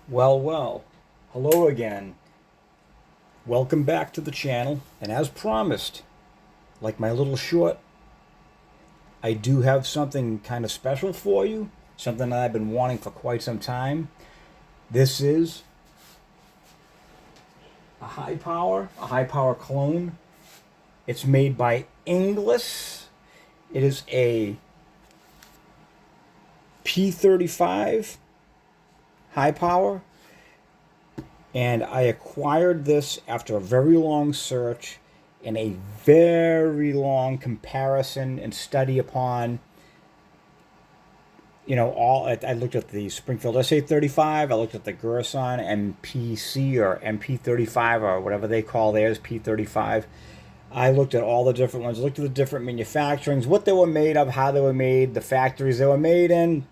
Well, hello again. Welcome back to the channel. And as promised, like my little short, I do have something kind of special for you, something that I've been wanting for quite some time. This is a high power clone. It's made by INGLIS. It is a P-35 high power. And I acquired this after a very long search and a very long comparison and study upon, I looked at the Springfield SA-35, I looked at the Gerson MPC or MP-35 or whatever they call theirs, P-35. I looked at all the different ones, looked at the different manufacturings, what they were made of, how they were made, the factories they were made in,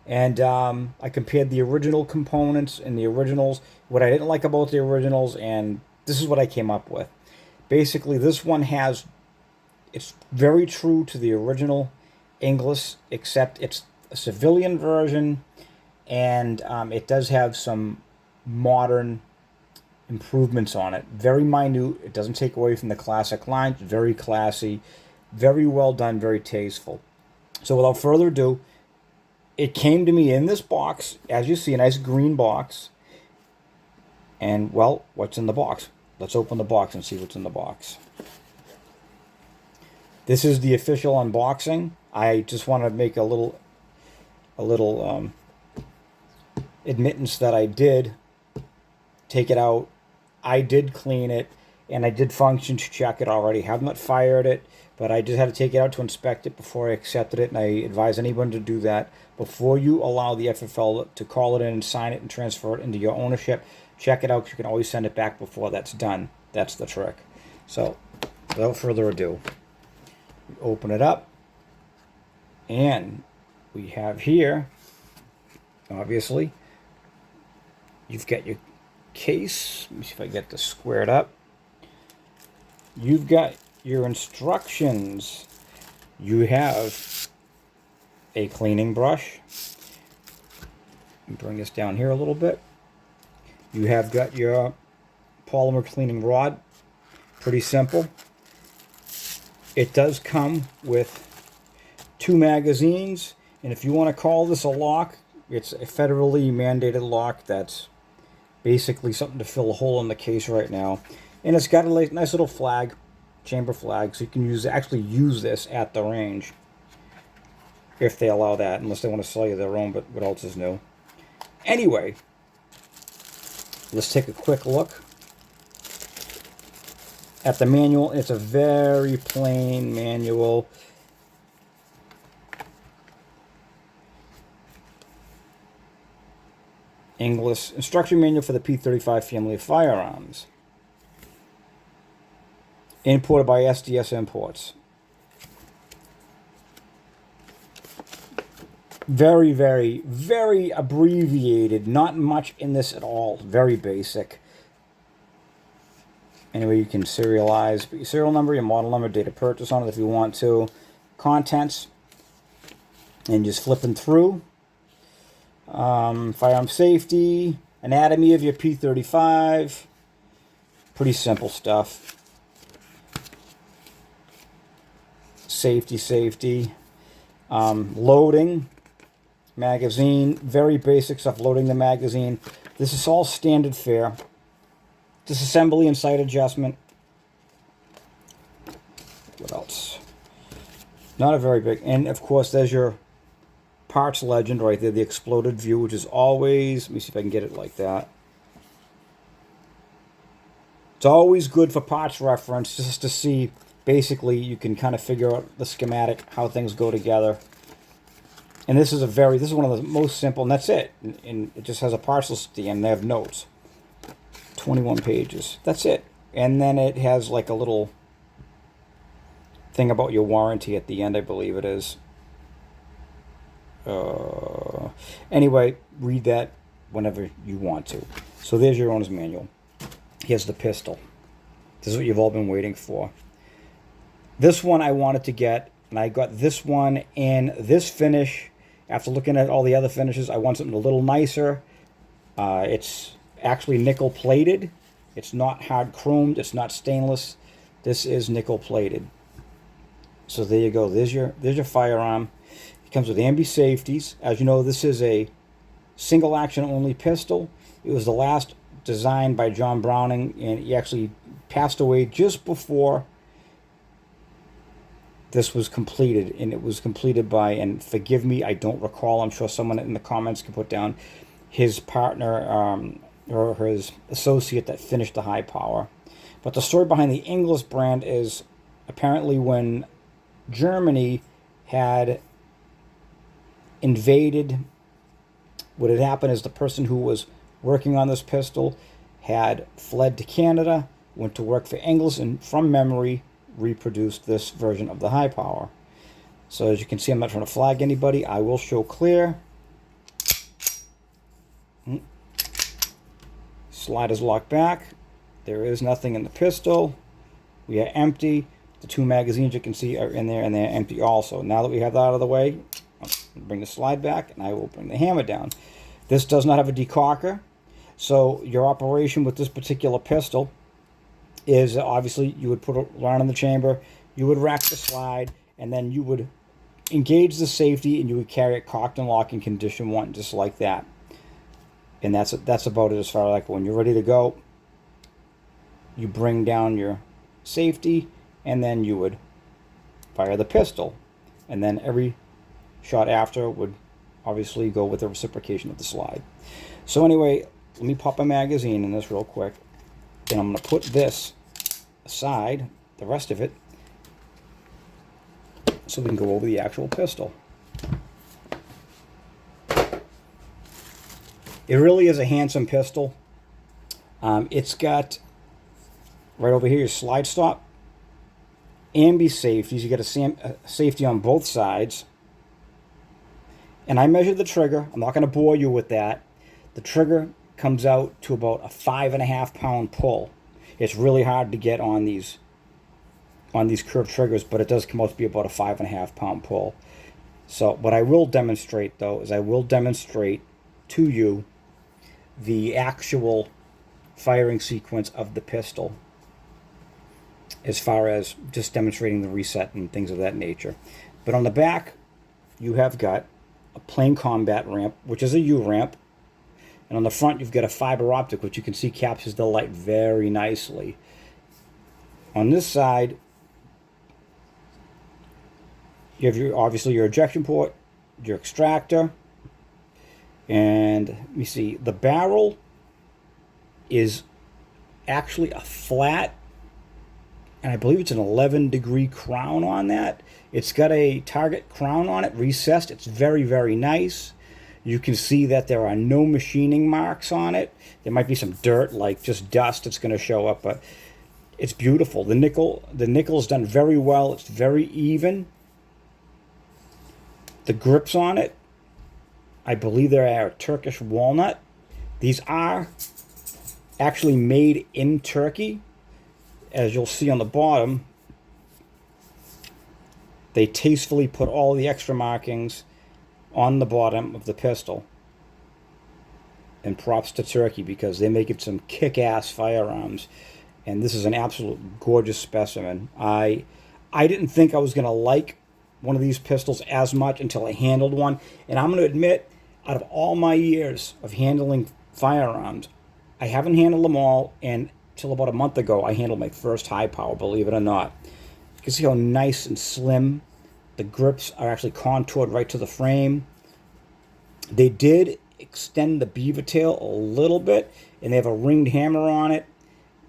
and I compared the original components and the originals, what I didn't like about the originals, and this is what I came up with. Basically, this one it's very true to the original English, except it's a civilian version, and it does have some modern improvements on it. Very minute. It doesn't take away from the classic line. It's very classy, very well done, very tasteful. So without further ado, it came to me in this box, as you see, a nice green box. And, well, what's in the box? Let's open the box and see what's in the box. This is the official unboxing. I just want to make a little admittance that I did take it out. I did clean it, and I did function to check it already. Have not fired it, but I just had to take it out to inspect it before I accepted it, and I advise anyone to do that. Before you allow the FFL to call it in and sign it and transfer it into your ownership, check it out, because you can always send it back before that's done. That's the trick. So, without further ado, we open it up, and we have here, obviously, you've got your case. Let me see if I get this squared up. You've got your instructions. You have a cleaning brush. Bring this down here a little bit. You have got your polymer cleaning rod. Pretty simple. It does come with 2 magazines, and if you want to call this a lock, it's a federally mandated lock. That's basically something to fill a hole in the case right now. And it's got a nice little flag, chamber flag, so you can actually use this at the range if they allow that, unless they want to sell you their own, but what else is new? Anyway, let's take a quick look at the manual. It's a very plain manual. English instruction manual for the P-35 family of firearms. Imported by SDS Imports. Very, very, very abbreviated. Not much in this at all. Very basic. Anyway, you can serialize. Put your serial number, your model number, date of purchase on it if you want to. Contents. And just flipping through. Firearm safety. Anatomy of your P-35. Pretty simple stuff. Safety. Loading. Magazine, very basic stuff, loading the magazine. This is all standard fare. Disassembly and sight adjustment. What else? Not a very big, and of course there's your parts legend right there, the exploded view, which is always, let me see if I can get it like that. It's always good for parts reference, just to see, basically you can kind of figure out the schematic, how things go together. And this is one of the most simple, and that's it. And it just has a parcel at the end. They have notes. 21 pages. That's it. And then it has like a little thing about your warranty at the end, I believe it is. Anyway, read that whenever you want to. So there's your owner's manual. Here's the pistol. This is what you've all been waiting for. This one I wanted to get, and I got this one in this finish. After looking at all the other finishes, I want something a little nicer. It's actually nickel plated. It's not hard chromed. It's not stainless. This is nickel plated. So there you go. There's your firearm. It comes with ambi safeties. As you know, this is a single action only pistol. It was the last designed by John Browning, and he actually passed away just before this was completed. And it was completed by, and forgive me, I don't recall, I'm sure someone in the comments can put down his partner or his associate that finished the high power. But the story behind the INGLIS brand is apparently when Germany had invaded, what had happened is the person who was working on this pistol had fled to Canada, went to work for INGLIS, and from memory reproduced this version of the high power. So as you can see, I'm not trying to flag anybody. I will show clear. Slide is locked back. There is nothing in the pistol. We are empty. The 2 magazines you can see are in there, and they're empty also. Now that we have that out of the way, I'll bring the slide back, and I will bring the hammer down. This does not have a decocker, so your operation with this particular pistol is obviously you would put it around in the chamber, you would rack the slide, and then you would engage the safety, and you would carry it cocked and locked in condition 1, just like that. And that's about it as far as like when you're ready to go. You bring down your safety, and then you would fire the pistol, and then every shot after would obviously go with the reciprocation of the slide. So anyway, let me pop a magazine in this real quick, and I'm going to put this aside, the rest of it, so we can go over the actual pistol. It really is a handsome pistol. It's got right over here your slide stop, ambi safeties. You got a safety on both sides. And I measured the trigger. I'm not going to bore you with that. The trigger comes out to about a 5.5 pound pull. It's really hard to get on these curved triggers, but it does come out to be about a 5.5 pound pull. So what I will demonstrate though is I will demonstrate to you the actual firing sequence of the pistol, as far as just demonstrating the reset and things of that nature. But on the back, you have got a plain combat ramp, which is a U ramp, and on the front you've got a fiber optic, which you can see captures the light very nicely. On this side, you have obviously your ejection port, your extractor, and let me see, the barrel is actually a flat, and I believe it's an 11-degree crown on that. It's got a target crown on it, recessed. It's very, very nice. You can see that there are no machining marks on it. There might be some dirt, like just dust, that's going to show up, but it's beautiful. The nickel is done very well. It's very even. The grips on it, I believe they are Turkish walnut. These are actually made in Turkey. As you'll see on the bottom, they tastefully put all the extra markings on the bottom of the pistol. And props to Turkey, because they're making some kick-ass firearms. And this is an absolute gorgeous specimen. I didn't think I was going to like one of these pistols as much until I handled one. And I'm going to admit, out of all my years of handling firearms, I haven't handled them all, and till about a month ago, I handled my first high power, believe it or not. You can see how nice and slim. The grips are actually contoured right to the frame. They did extend the beaver tail a little bit, and they have a ringed hammer on it,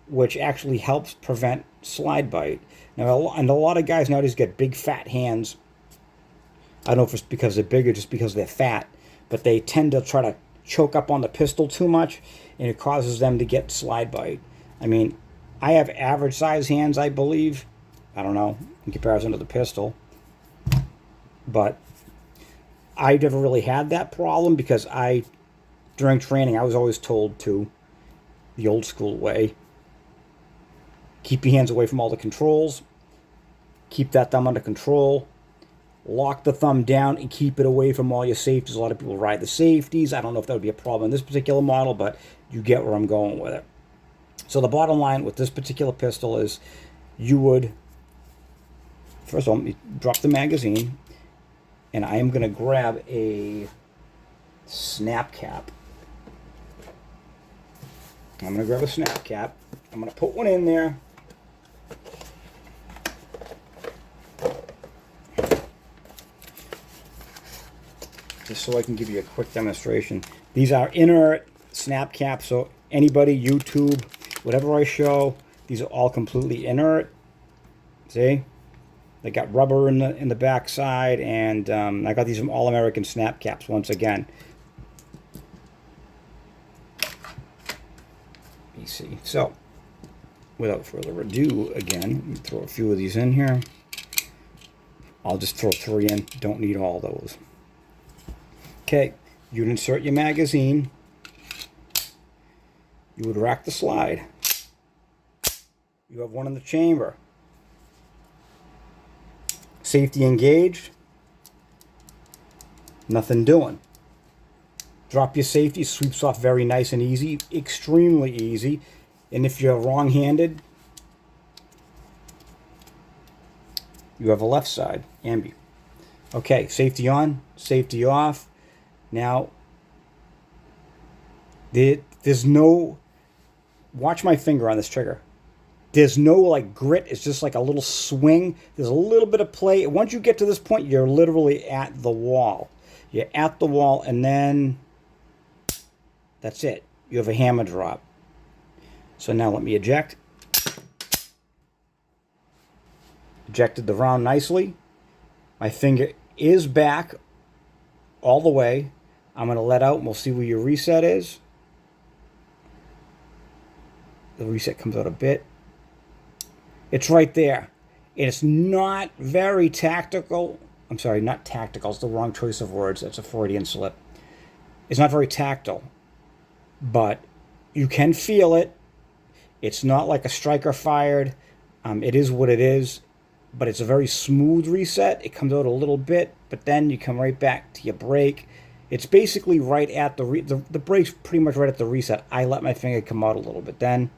which actually helps prevent slide bite. Now, and a lot of guys nowadays get big fat hands. I don't know if it's because they're big or just because they're fat, but they tend to try to choke up on the pistol too much, and it causes them to get slide bite. I mean, I have average size hands, I believe. I don't know, in comparison to the pistol. But I never really had that problem, because during training, I was always told to, the old school way, keep your hands away from all the controls, keep that thumb under control, lock the thumb down and keep it away from all your safeties. A lot of people ride the safeties. I don't know if that would be a problem in this particular model, but you get where I'm going with it. So the bottom line with this particular pistol is you would, first of all, you drop the magazine, and I am going to grab a snap cap. I'm going to grab a snap cap. I'm going to put one in there. Just so I can give you a quick demonstration. These are inert snap caps, so anybody, YouTube, whatever I show, these are all completely inert. See? They got rubber in the back side, and I got these from All American snap caps once again. You see. So, without further ado, again, let me throw a few of these in here. I'll just throw 3 in. Don't need all those. Okay, you'd insert your magazine. You would rack the slide. You have one in the chamber. Safety engaged. Nothing doing. Drop your safety, sweeps off very nice and easy, extremely easy. And if you're wrong-handed, you have a left side, ambi. Okay, safety on, safety off. Now, there's no, watch my finger on this trigger. There's no like grit, it's just like a little swing. There's a little bit of play. Once you get to this point, you're literally at the wall. You're at the wall, and then that's it. You have a hammer drop. So now let me eject. Ejected the round nicely. My finger is back all the way. I'm going to let out and we'll see where your reset is. The reset comes out a bit. It's right there. It's not very tactical. I'm sorry, not tactical. It's the wrong choice of words. That's a Freudian slip. It's not very tactile, but you can feel it. It's not like a striker fired. It is what it is, but it's a very smooth reset. It comes out a little bit, but then you come right back to your brake. It's basically right at the brake's pretty much right at the reset. I let my finger come out a little bit. Then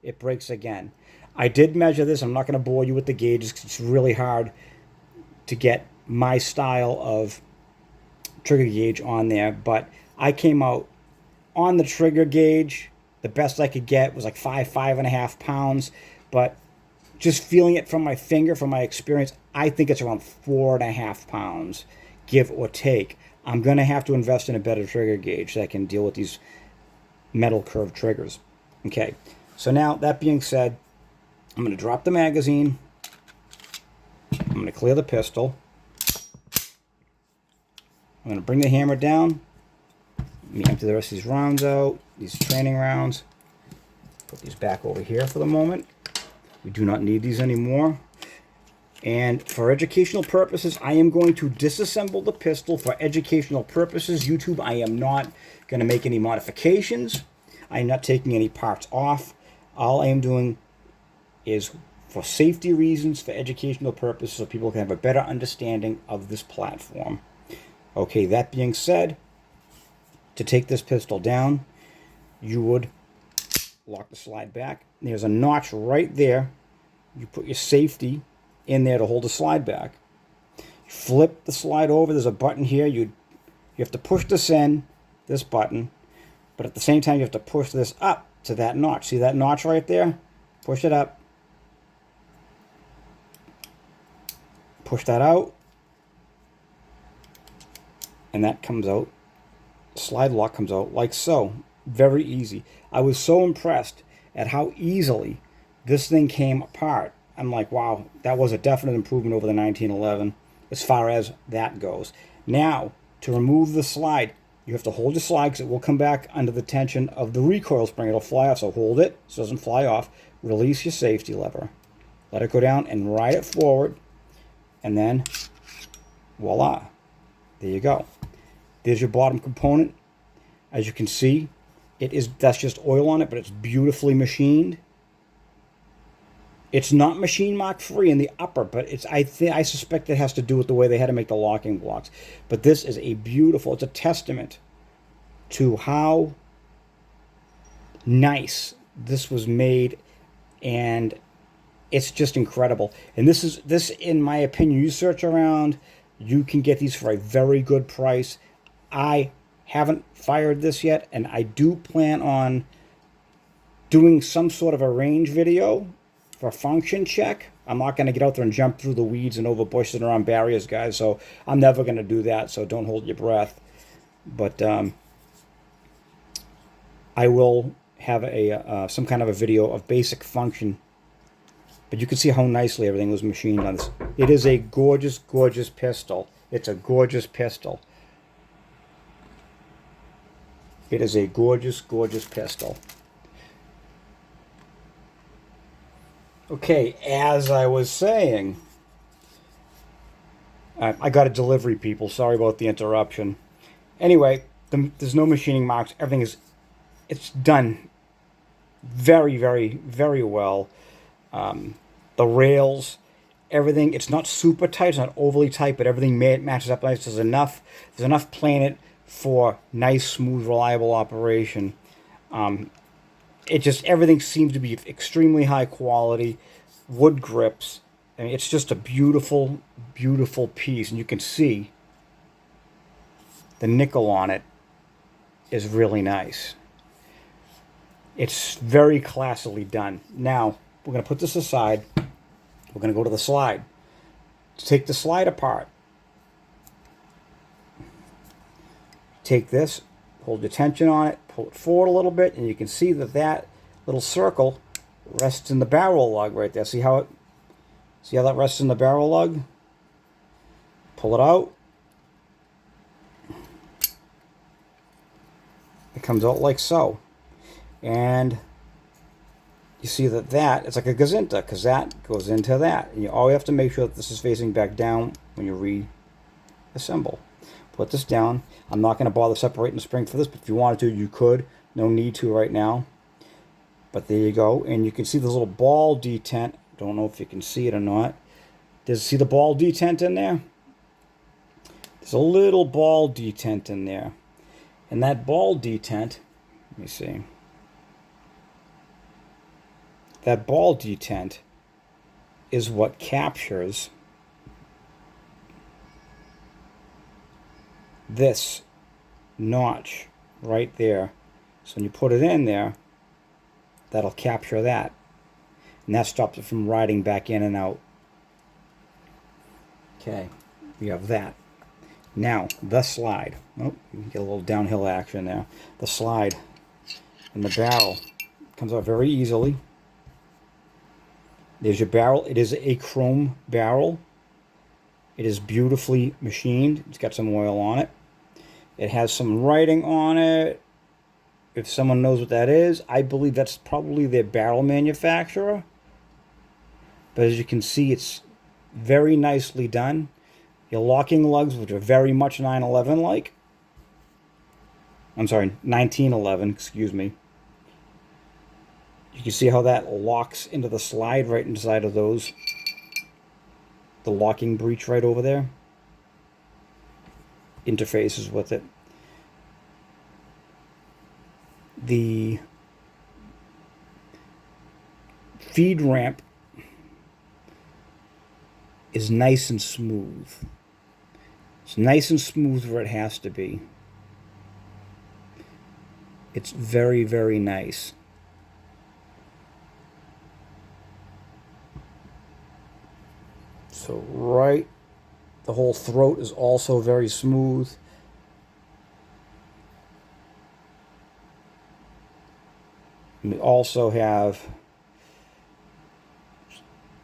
it brakes again. I did measure this. I'm not going to bore you with the gauges because it's really hard to get my style of trigger gauge on there. But I came out on the trigger gauge. The best I could get was like 5.5 pounds. But just feeling it from my finger, from my experience, I think it's around 4.5 pounds, give or take. I'm going to have to invest in a better trigger gauge that can deal with these metal curved triggers. Okay, so now that being said, I'm going to drop the magazine. I'm going to clear the pistol. I'm going to bring the hammer down. Let me empty the rest of these rounds out, these training rounds. Put these back over here for the moment. We do not need these anymore. And for educational purposes, I am going to disassemble the pistol for educational purposes. YouTube, I am not going to make any modifications. I am not taking any parts off. All I am doing is for safety reasons, for educational purposes, so people can have a better understanding of this platform. Okay, that being said, to take this pistol down, you would lock the slide back. There's a notch right there. You put your safety in there to hold the slide back. You flip the slide over. There's a button here. You have to push this in, this button, but at the same time you have to push this up to that notch. See that notch right there? Push it up. Push that out. And that comes out. Slide lock comes out like so. Very easy. I was so impressed at how easily this thing came apart. I'm like, wow, that was a definite improvement over the 1911 as far as that goes. Now, to remove the slide, you have to hold your slide because it will come back under the tension of the recoil spring. It'll fly off, so hold it so it doesn't fly off. Release your safety lever. Let it go down and ride it forward. And then, voila. There you go. There's your bottom component. As you can see, that's just oil on it, but it's beautifully machined. It's not machine mark free in the upper, but I suspect it has to do with the way they had to make the locking blocks. But this is a beautiful, it's a testament to how nice this was made, and it's just incredible. And this in my opinion, you search around, you can get these for a very good price. I haven't fired this yet, and I do plan on doing some sort of a range video for a function check. I'm not going to get out there and jump through the weeds and over bushes and around barriers, guys, so I'm never going to do that, so don't hold your breath. But I will have some kind of a video of basic function. But you can see how nicely everything was machined on this. It is a gorgeous, gorgeous pistol. It's a gorgeous pistol. It is a gorgeous, gorgeous pistol. Okay, as I was saying, I got a delivery, people. Sorry about the interruption. Anyway, there's no machining marks. Everything it's done very, very, very well. The rails, everything, it's not super tight, it's not overly tight, but everything matches up nice. There's enough planet for nice, smooth, reliable operation. Everything seems to be extremely high quality, wood grips. I mean, it's just a beautiful, beautiful piece, and you can see the nickel on it is really nice. It's very classily done. Now, we're going to put this aside. We're going to go to the slide. To take the slide apart, take this, hold your tension on it, pull it forward a little bit, and you can see that little circle rests in the barrel lug right there. See how that rests in the barrel lug? Pull it out. It comes out like so. And you see that it's like a gazinta, because that goes into that. And you always have to make sure that this is facing back down when you reassemble. Put this down. I'm not going to bother separating the spring for this, but if you wanted to, you could. No need to right now. But there you go. And you can see this little ball detent. Don't know if you can see it or not. See the ball detent in there? There's a little ball detent in there. And that ball detent, let me see. That ball detent is what captures this notch right there. So when you put it in there, that'll capture that. And that stops it from riding back in and out. Okay, we have that. Now, the slide. Oh, you can get a little downhill action there. The slide and the barrel comes out very easily. There's your barrel. It is a chrome barrel. It is beautifully machined. It's got some oil on it. It has some writing on it. If someone knows what that is, I believe that's probably their barrel manufacturer. But as you can see, it's very nicely done. Your locking lugs, which are very much 911 like. I'm sorry, 1911, excuse me. You can see how that locks into the slide right inside of those. The locking breech right over there. Interfaces with it. The feed ramp is nice and smooth. It's nice and smooth where it has to be. It's very, very nice. So right, the whole throat is also very smooth. And we also have,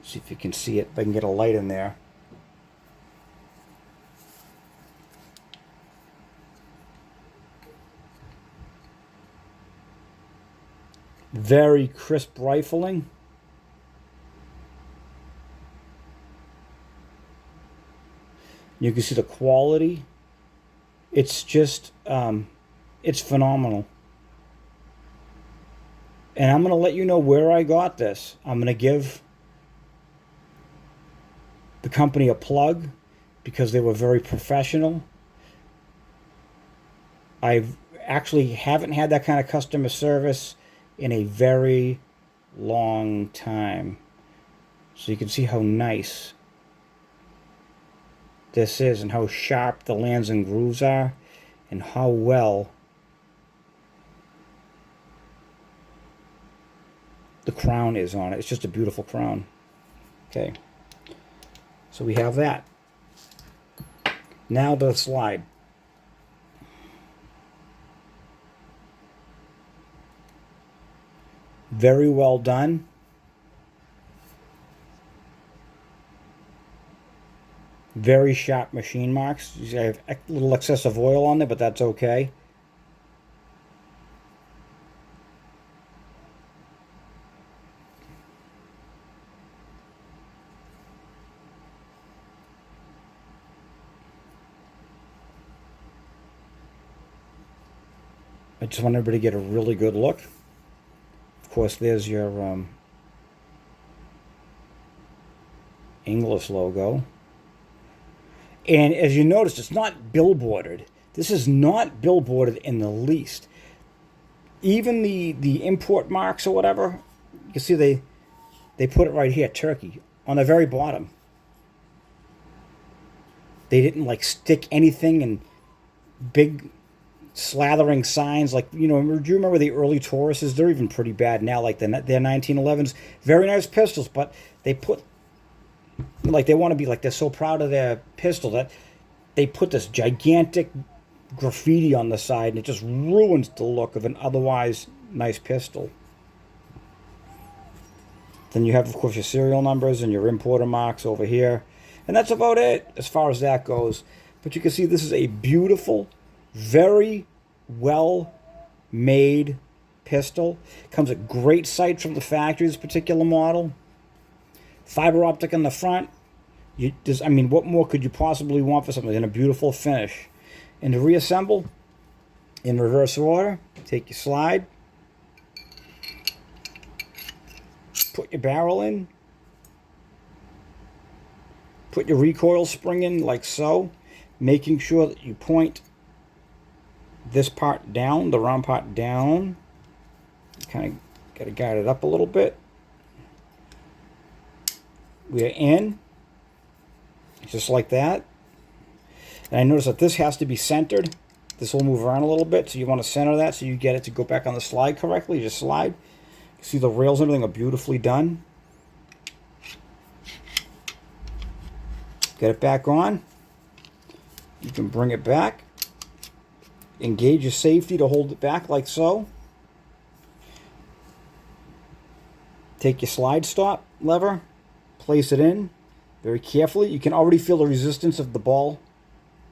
see if you can see it, if I can get a light in there. Very crisp rifling. You can see the quality. It's just, it's phenomenal. And I'm going to let you know where I got this. I'm going to give the company a plug because they were very professional. I actually haven't had that kind of customer service in a very long time. So you can see how nice this is and how sharp the lands and grooves are and how well the crown is on it. It's just a beautiful crown. Okay, so we have that. Now the slide. Very well done. Very sharp machine marks. You have a little excessive oil on there, but that's okay. I just want everybody to get a really good look. Of course, there's your INGLIS logo. And as you notice, it's not billboarded. This is not billboarded in the least. Even the import marks or whatever, you can see they put it right here, Turkey, on the very bottom. They didn't like stick anything in big slathering signs like, you know, do you remember the early Tauruses? They're even pretty bad now, like their 1911s. Very nice pistols, but they put, like, they want to be like, they're so proud of their pistol that they put this gigantic graffiti on the side, and it just ruins the look of an otherwise nice pistol. Then you have, of course, your serial numbers and your importer marks over here. And that's about it as far as that goes. But you can see this is a beautiful, very well made pistol. Comes at great sight from the factory, this particular model. Fiber optic on the front. I mean, what more could you possibly want for something in a beautiful finish? And to reassemble, in reverse order, take your slide, put your barrel in, put your recoil spring in like so, making sure that you point this part down, the round part down. Kind of got to guide it up a little bit. We're in, just like that. And I notice that this has to be centered. This will move around a little bit, so you want to center that so you get it to go back on the slide correctly. You just slide. You see the rails and everything are beautifully done. Get it back on. You can bring it back. Engage your safety to hold it back like so. Take your slide stop lever. Place it in very carefully. You can already feel the resistance of the ball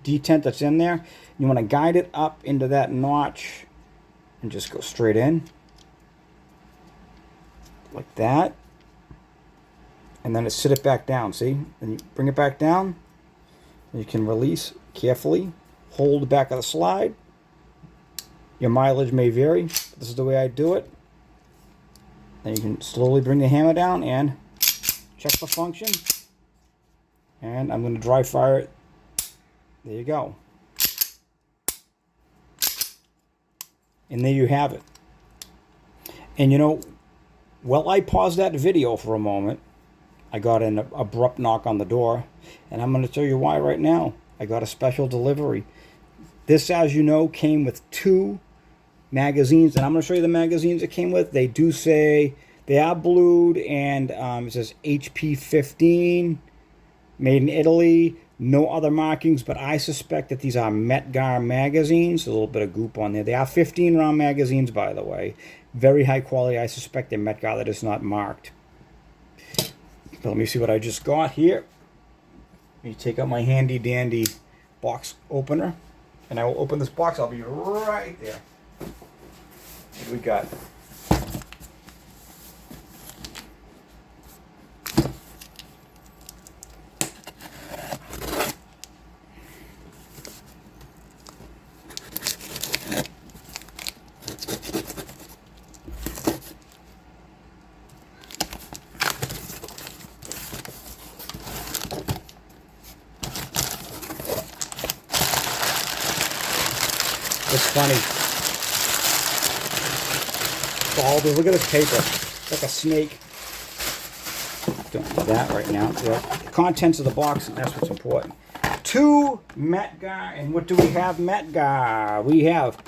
detent that's in there. You want to guide it up into that notch and just go straight in like that, and then sit it back down. See, then you bring it back down, and you can release carefully. Hold the back of the slide. Your mileage may vary, but this is the way I do it. Then you can slowly bring the hammer down and check the function. And I'm going to dry fire it. There you go. And there you have it. And you know, while I paused that video for a moment, I got an abrupt knock on the door. And I'm going to tell you why right now. I got a special delivery. This, as you know, came with 2 magazines. And I'm going to show you the magazines it came with. They do say they are blued, and it says HP 15, made in Italy. No other markings, but I suspect that these are Metgar magazines. A little bit of goop on there. They are 15 round magazines, by the way. Very high quality. I suspect they're Metgar, that is not marked. But let me see what I just got here. Let me take out my handy dandy box opener, and I will open this box. I'll be right there. What do we got? funny. All this, look at this paper. It's like a snake. Don't do that right now. The contents of the box, and that's what's important. 2 Metgar, and what do we have, Metgar? We have,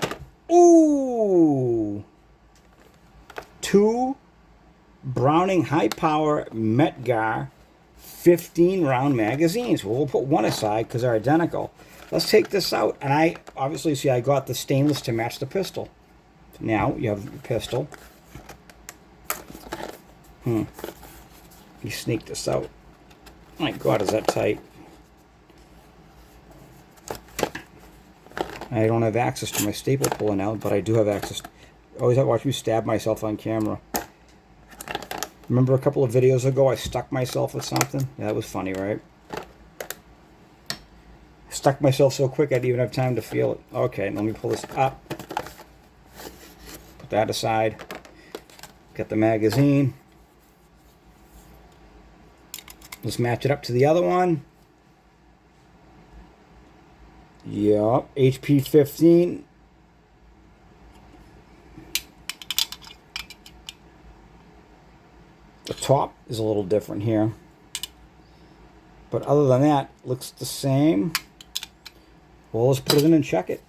2 Browning high power Metgar 15 round magazines. Well, we'll put one aside because they're identical. Let's take this out, and I obviously see I got the stainless to match the pistol. Now you have your pistol. You sneak this out. My God, is that tight? I don't have access to my staple puller now, but I do have access. Always have to watch me stab myself on camera. Remember a couple of videos ago I stuck myself with something? Yeah, that was funny, right? Stuck myself so quick I didn't even have time to feel it. Okay, let me pull this up. Put that aside. Get the magazine. Let's match it up to the other one. Yup, HP 15. The top is a little different here. But other than that, looks the same. Well, let's put it in and check it.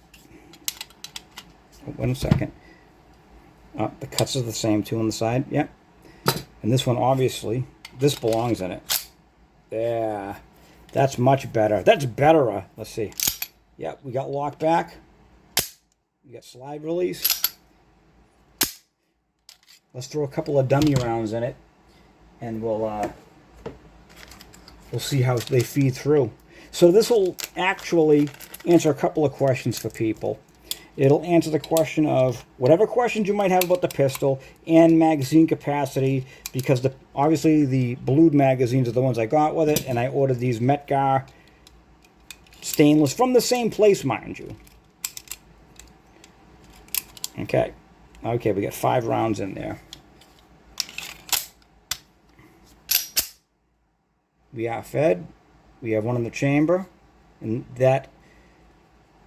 Oh, 1 second. The cuts are the same too on the side. Yep. And this one, obviously, this belongs in it. Yeah. That's much better. That's better. Let's see. Yep, we got lock back. We got slide release. Let's throw a couple of dummy rounds in it, and we'll see how they feed through. So this will actually answer a couple of questions for people. It'll answer the question of whatever questions you might have about the pistol and magazine capacity, because obviously the blued magazines are the ones I got with it, and I ordered these Metgar stainless from the same place, mind you. Okay, we got 5 rounds in there. We are fed. We have one in the chamber, and that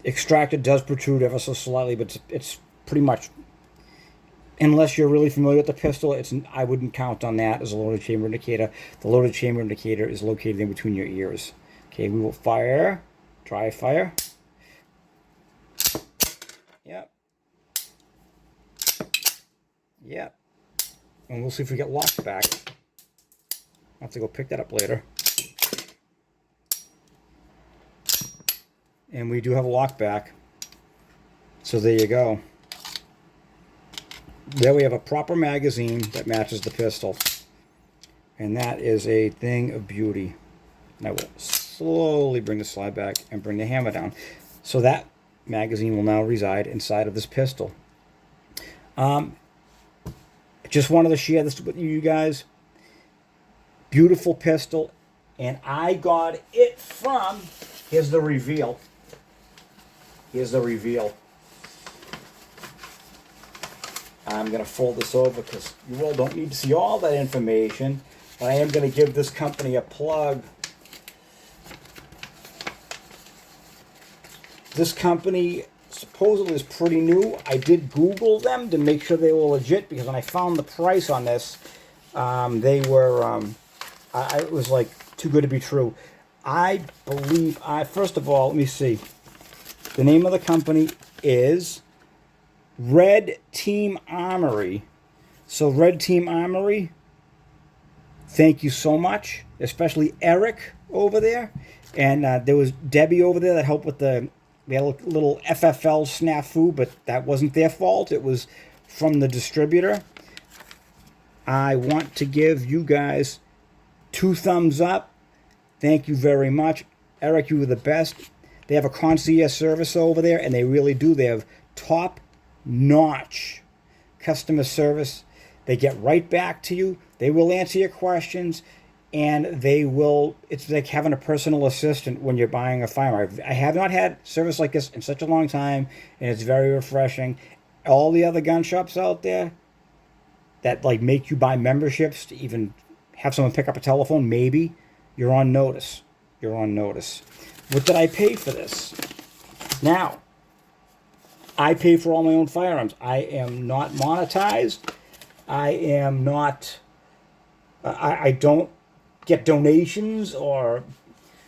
extractor does protrude ever so slightly, but it's pretty much, unless you're really familiar with the pistol, I wouldn't count on that as a loaded chamber indicator. The loaded chamber indicator is located in between your ears. Okay, we will fire, dry fire. Yep. Yep. And we'll see if we get locked back. I'll have to go pick that up later. And we do have a lock back. So there you go. There we have a proper magazine that matches the pistol. And that is a thing of beauty. And I will slowly bring the slide back and bring the hammer down. So that magazine will now reside inside of this pistol. Just wanted to share this with you guys. Beautiful pistol. And I got it from, here's the reveal. Here's the reveal. I'm going to fold this over because you all don't need to see all that information. But I am going to give this company a plug. This company supposedly is pretty new. I did Google them to make sure they were legit, because when I found the price on this, they were, it was like too good to be true. I believe, first of all, let me see. The name of the company is Red Team Armory. So Red Team Armory, thank you so much, especially Eric over there. And there was Debbie over there that helped with we had a little FFL snafu, but that wasn't their fault. It was from the distributor. I want to give you guys 2 thumbs up. Thank you very much. Eric, you were the best. They have a concierge service over there, and they really do. They have top-notch customer service. They get right back to you. They will answer your questions, and it's like having a personal assistant when you're buying a firearm. I have not had service like this in such a long time, and it's very refreshing. All the other gun shops out there that like make you buy memberships to even have someone pick up a telephone, maybe, you're on notice. You're on notice. What did I pay for this? Now, I pay for all my own firearms. I am not monetized. I am not. I don't get donations or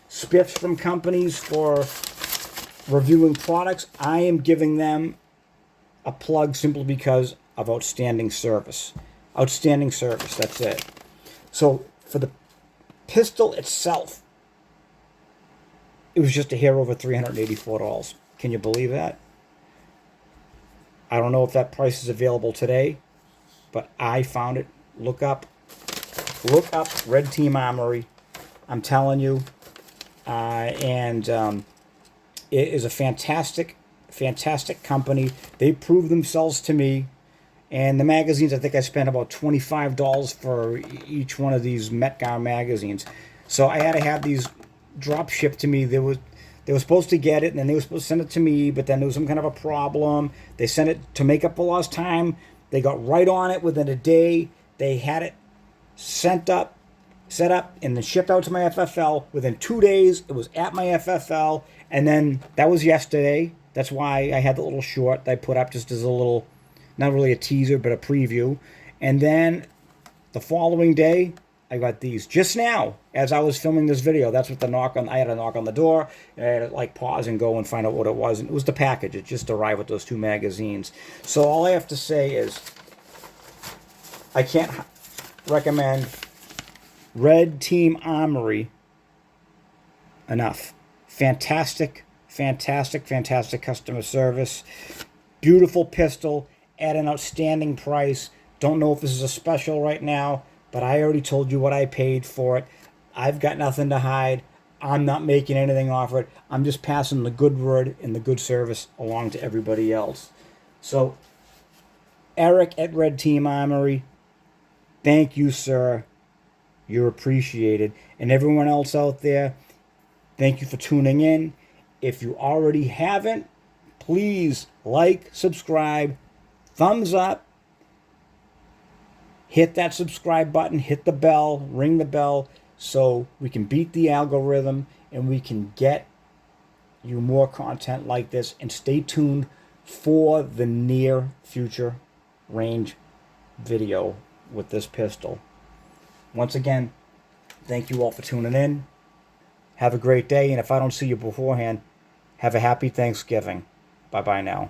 spiffs from companies for reviewing products. I am giving them a plug simply because of outstanding service. Outstanding service, that's it. So for the pistol itself, it was just a hair over $384. Can you believe that? I don't know if that price is available today, but I found it. Look up Red Team Armory. I'm telling you, and it is a fantastic company. They proved themselves to me. And the magazines, I think I spent about $25 for each one of these Metgar magazines. So I had to have these drop shipped to me. They were supposed to get it, and then they were supposed to send it to me, but then there was some kind of a problem. They sent it to make up for lost time. They got right on it within a day. They had it set up, and then shipped out to my FFL. Within 2 days, it was at my FFL, and then that was yesterday. That's why I had the little short that I put up just as a little, not really a teaser, but a preview. And then the following day, I got these just now as I was filming this video. That's what I had a knock on the door, and I had to like pause and go and find out what it was. And it was the package. It just arrived with those 2 magazines. So all I have to say is I can't recommend Red Team Armory enough. Fantastic customer service. Beautiful pistol at an outstanding price. Don't know if this is a special right now, but I already told you what I paid for it. I've got nothing to hide. I'm not making anything off it. I'm just passing the good word and the good service along to everybody else. So, Eric at Red Team Armory, thank you, sir. You're appreciated. And everyone else out there, thank you for tuning in. If you already haven't, please like, subscribe, thumbs up, hit that subscribe button, hit the bell, ring the bell, so we can beat the algorithm and we can get you more content like this. And stay tuned for the near future range video with this pistol. Once again, thank you all for tuning in. Have a great day, and if I don't see you beforehand, have a happy Thanksgiving. Bye-bye now.